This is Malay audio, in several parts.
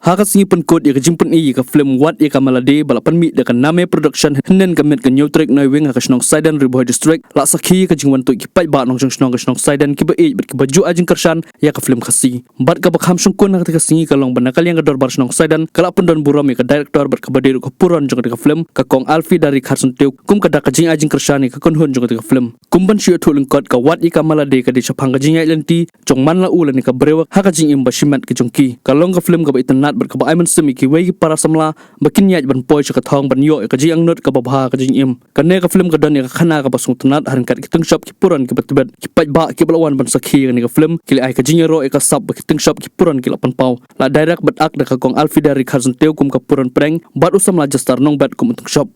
Haka singi penkot ya kejimpen i ka film wat ya kamalade balapan mi dekan name production henen kamet ka nyutrek na wing haka snong Saidan Riboy district la sakhi ka jingwan tu ki pai ba nong snong ka snong Saidan ki ba e bet ki baju ajing kershan ya ka film khasi bat ka bakham sung kun ka singi ka long banakal yang ka dorbar snong Saidan kala pun buram ka director bat ka baderu ka puron jong ka film ka kong Alfi dari Kharsun Teuk kum ka dak jing ajing kershan ka kon hun jong ka film kumban shi thulung kot ka wat i kamalade ka di chapang ka jing ya lenti jong man la ulan ka brewa haka jing im bashimat ki jongki ka long ka film ka ba itanat bat ka ba aiman semi ki wei para samla bakin yaj ban poi ka thong ban yo ka jing not ka ba bha ka jing im ka ne ka film ka don ka khana ka basung tanat haran kat ki tung shop ki puran ki batbet ki pai ba ki balawan ban sakhi ka ne ka film ki ai ka jing ro ka sab ki tung shop ki puran ki lapan pau la direct bat ak da ka kong Alfi dari Kharsun Teuk kum ka puran preng bat usam la jastar nong bat kum tung shop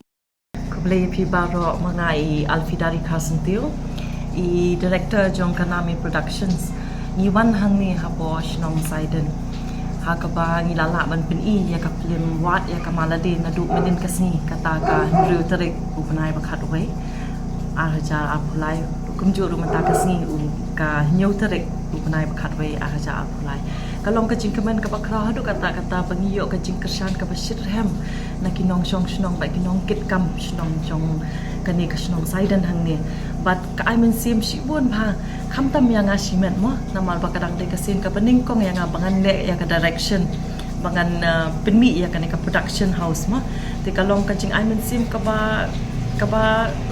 Kublai pi baro mengai Alfi dari Kharsun Teuk i director jong Kanami Productions ni wan hang ni habo snong Saidan hakaba ni lala ban pin i ya ka film wat ya ka malade na du menen kasni kata ka riu tarik upanai bakhat wei araja apulai kumju ru mata kasni ka nyau tarik upanai bakhat wei araja apulai kalong ka jingkaman ka bakra hadu kata pangiyo ka jingkershan ka bashir hem na kinong shong snong ba kinong kit kam snong jong kani ka snong Saidan hang ni bat ka ai men sim shibun bha kham tam yang asimet mo namal bakadang de kasin ka bening kong yang bangan le ya ka direction bangan penmi ya kani ka production house mo te kalong ka jing ai men sim ka ba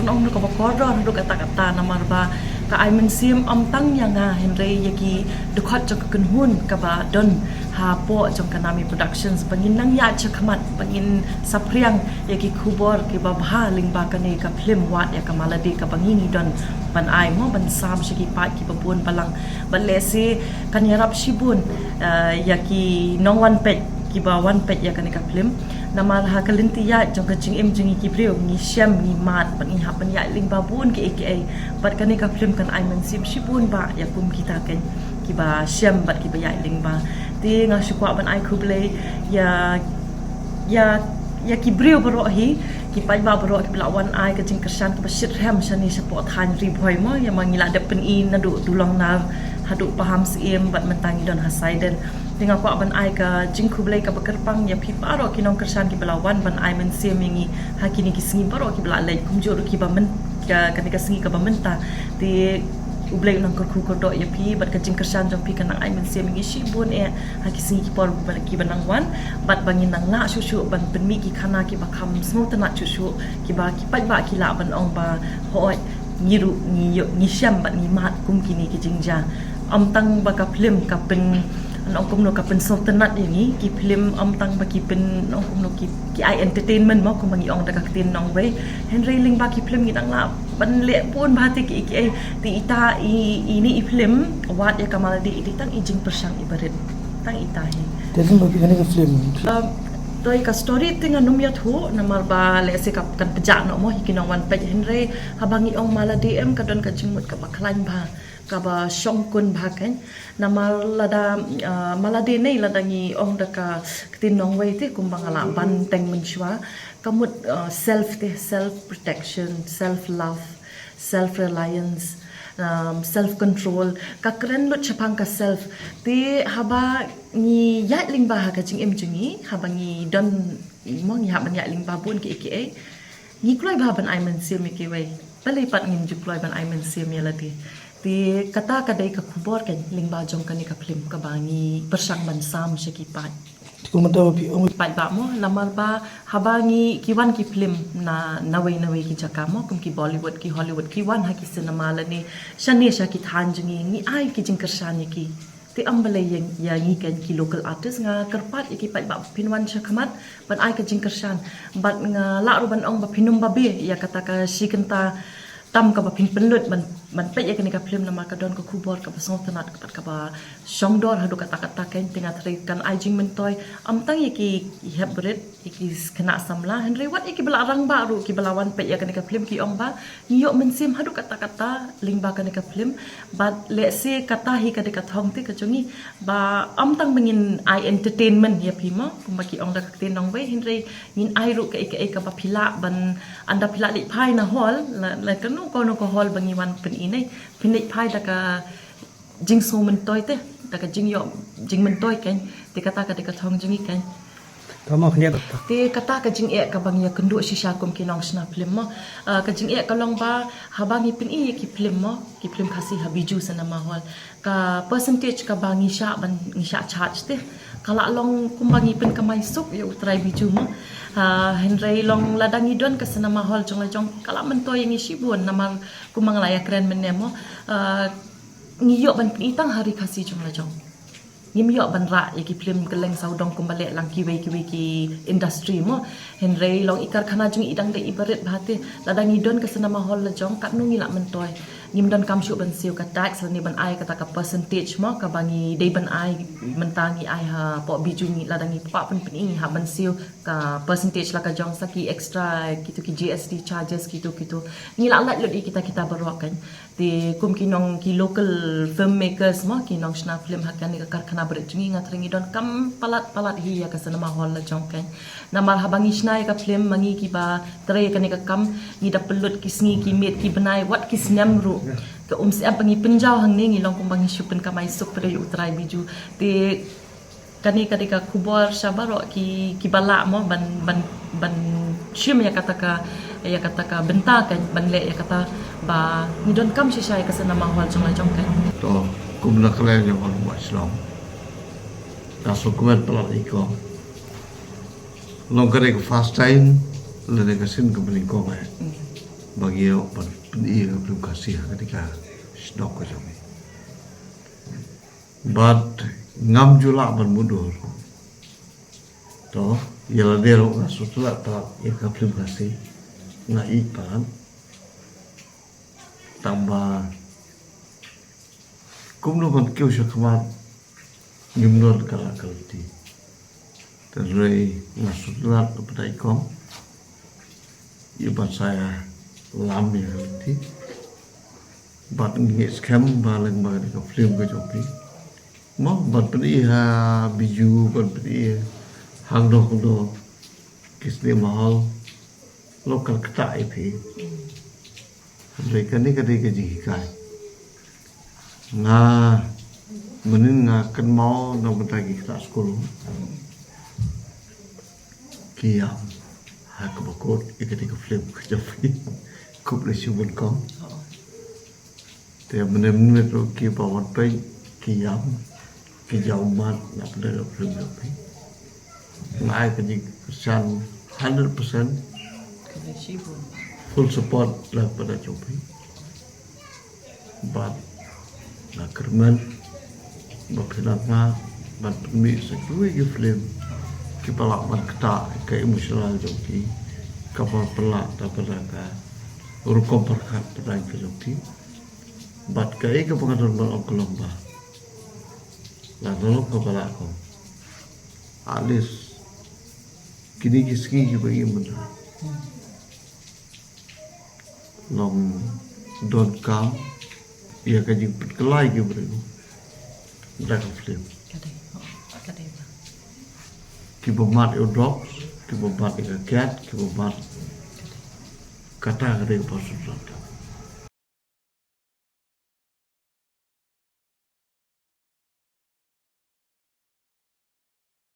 nong ka ba kordo hadu kata namal ba ka ai men sim tang yang Henry yaki dukhat jok kun hun ka ba don ha po jong Kanami Productions bangin nang ya chakmat bangin sapriang yaki khubor ki ba bha ling ba kani ka film wat ya ka maladi ka bangini don ban ai mo ban sam shiki pat ki babun palang ban lesi kan yarap shibun yaki nong wan pet ki ba wan pet ya kani ka film namal ha kalinti ya jong ka jing em jing ki breu ni syam ni mat ban ha ban ya ling babun ki aka bat kani ka film kan ai man sim shibun ba ya kum kita kan ki ba syam bat ki ba ya ling ba ti nga shukwa ban ai kublai ya ki breu baro hi ki pai ba baro ki lawan ai ka jing kershan ki bashir hem shani support han Riboy mo ya mangila de pen in na du dulong na hadu paham sim bat mentangi don Saidan dengan ko ban ai ka jing kublai ka bakerpang ya pi paro kinong kershan ki belawan ban ai men semingi hakini ki singi baro ki bela lai kumjur ki ba men ka kanika singi ka ba menta ti ublai nang ko do ya pi bat ka jing kershan jong pi kanang ai men semingi shibun haki singi ki por ba ki banang wan bat bangin nang la shushu ban penmi ki khana ki ba kham smooth na shushu ki ba ki pai ba ki la ban ong ba hoi ngiru ni syam bat ni mat kum kini ki jingja tang ba ka film ka pen nong kumno ka pen sultanat yang ki film tang ba ki pen nong kumno ki ai entertainment mo kum bangi ong da ka tin nong we Henry ling ba ki film ngidang la ban le pun ba ti ki ti ita ini film wat ya kamal di tang ijing persang ibarat tang ita hi telung ba ki ka film toy ka story tinga numyat ho namal ba le se ka kan pejak no mo hikinong wan pej Henry habangi ong mala DM ka don ka jingmut ka baklan ba ka ba shongkun ba kan namal lada malade nei ladangi ong da ka tinong wei te kumbangala ban teng menshwa kamut self protection self love self reliance self control ka kren lut chapang ka self ti haba ni ya ling ba ka jing em jungi haba ni don mo ni haba ya ling ba bun ki aka ni kloi ba ban ai men sim ki wei bali pat ngin ju kloi ban ai men sim ya lati ti kata kadai ka khubor kan ling ba jong kani ka film ka bangi persang ban sam shiki pat ko mata pi ong pat ba mo lamar ba habangi kiwan ki film na nawai ki jakamo kum ki Bollywood ki Hollywood ki wan ha ki cinema la ni shani sha ki than jungi ni ai ki jing kersani ki ti ambale yang kan ki local artist nga kerpat ki pat ba pinwan sha khamat ban ai ka jing kersan bat nga la ru ban ong ba pinum ba be ya kata ka sikenta tam ka ba pin penlut man pe ya kani ka film na maka don ko khubor ka basong tanat ka ba shongdor hadu kata kan tinga thri kan ajing mentoy tang yaki hebret yaki kena samla Henry wat yaki bela arang ba ru ki belawan pe ya kani ka film ki ong ba niyo mensim hadu kata ling ba kani ka film but let's say kata hi ka dekat hong ti ka chungi ba tang mengin I entertainment ya pima kumaki ong da ka tin nong we Henry ngin ai ru ka ba pila ban anda pila li phai na hall la kan no ko hall bangi wan pen inai pinit phai da ka jing so men toy te da ka jing yo jing men toy kan Ti kata ka dekat hong jengi kan. Tama kanya kata. Ti kata ka jing e ka bang ya kendu shisha kum kinong sna film mo. Ka jing e ka long ba habangi pin i ki film mo, ki film kasih habiju sana mahol. Ka percentage ka bangi sha ban sha charge te. Kala long kumbangi pin ka mai sup ya utrai biju mo. Henry long ladangi don ka sana mahol jong la jong kala mento yang isi buan namar kumang layak keren menemo. Ngiyok ban pin itang hari kasih jong la jong. Ngimyok ban ra ki film keleng saudong kumbalik lang ki industry mo Henry long ikar khana jung idang de ibaret bahate ladang idon ke sana mahol la jong kat nungi lak mentoy ngim don kam syu ban siu ka tax ni ban ai kata ka percentage mo ka bangi de ban ai mentangi ai ha po biju ni ladang i pa pen pen ha ban siu ka percentage la ka jong saki extra kitu ki GST charges kitu ni lak lat lodi kita berwakan di kum kinong ki local filmmakers mo kinong shna film hakan ni ka karkhana berjungi ngatringi don kam palat hi ya ka sana mahol la jong kan namar habangi shna ka film mangi ki ba tere ka ni ka kam ni da pelut ki sngi ki met ki benai wat ki snam ru ke siap bangi penjau hang ni ngilong kum bangi syupen ka mai suk pada yu utrai biju ti kani kadika kubor syabaro ki bala mo ban syim ya kata ka benta kan ban le ya kata ba ni don kam shisha ka sana mahol jong la jong kan to kum na kale yang on buat Islam ta sukumet pelat iko long kare ko fast time le ne kasin ko beli ko ba bagi yo peni ko belum kasih ketika stok ko jami but ngam jula ban mundur to yala dero ngasutula ta ya ka belum kasih na ipan tambah kumno kon kêu sa kamat ngimnon kala kalti terus ngasutlat kepada ikom iban saya lami kalti bat ngit scam balang balang ka film ko jopi mo bat peni ha biju bat peni hang do kisne mahal lokal kata ipi mereka ni kadai jikai nga menin nga kan mau na betagi kita sekolah kiam hak bakot ikati ka film ka jafi kuple subun kom te menem metro ki bawat pai kiam ki jaumat na pada film jafi ngai ka ji kesan 100% full support lah pada Jopi but na kerman bapinatna ban pemi sekui ki film ki palak ban kata ke emosional Jopi kapal pelak ta pada ka urukom perkat pada ke Jopi but kai ke pengadon ban okolomba la nolok kepala ko alis kini kiski ki bagi mana long don kam ia kaji kelai ke beribu dah film kadai ki bomat eu drops ki bomat ke cat ki bomat kata kadai pasut